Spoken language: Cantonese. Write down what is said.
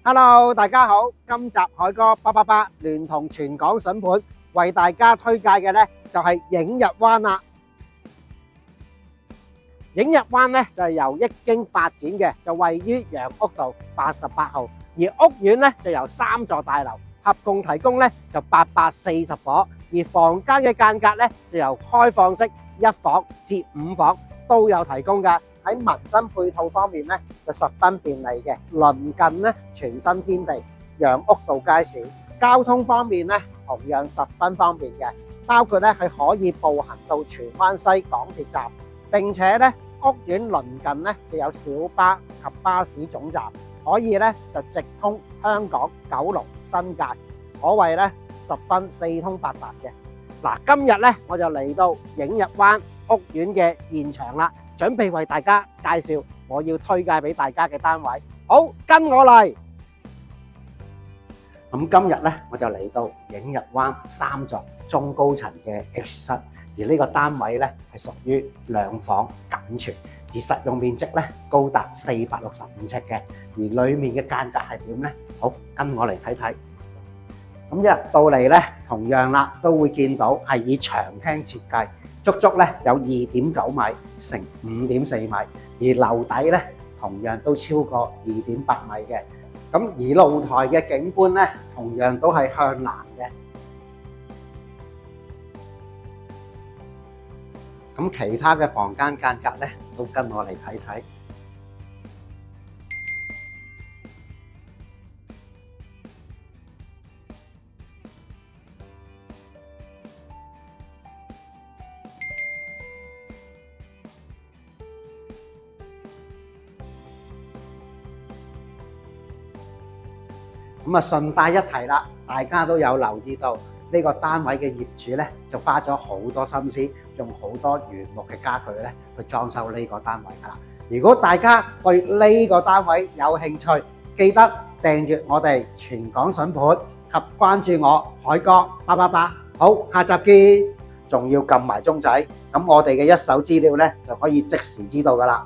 Hello，大家好，今集海哥888聯同全港筍盤為大家推介嘅呢就係映日灣啦。映日灣呢就係由益京發展嘅，就位於楊屋道88號，而屋苑呢就由3座大樓合共提供呢就840伙，而房間嘅間隔呢就由開放式1房至5房都有提供㗎。喺民生配套方面咧，就十分便利嘅，鄰近咧全新天地、楊屋道街市。交通方面咧，同樣十分方便嘅，包括咧係可以步行到荃灣西港鐵站，並且咧屋苑鄰近咧就有小巴及巴士總站，可以咧就直通香港、九龍、新界，可謂咧十分四通八達嘅。嗱，今日咧我就嚟到映日灣屋苑嘅現場啦。準備為大家介紹我要推介俾大家嘅單位，好，跟我嚟。咁今日咧我就嚟到映日灣3座中高層嘅 H 室，而呢個單位咧係屬於2房僅存，而實用面積咧高達465尺嘅，而裡面嘅間隔係點咧？好，跟我嚟睇睇。咁一入到嚟咧，同樣啦，都會見到係以長廳設計，足足咧有2.9米乘5.4米，而樓底咧同樣都超過2.8米嘅。咁而露台嘅景觀咧，同樣都係向南嘅。咁其他嘅房間間隔咧，都跟我嚟睇睇。咁啊，順帶一提啦，大家都有留意到呢個單位嘅業主咧，就花咗好多心思，用好多原木嘅家具咧去裝修呢個單位噶啦。如果大家對呢個單位有興趣，記得訂閱我哋全港筍盤及關注我海哥888。好，下集見，仲要撳埋鐘仔，咁我哋嘅一手資料咧就可以即時知道噶啦。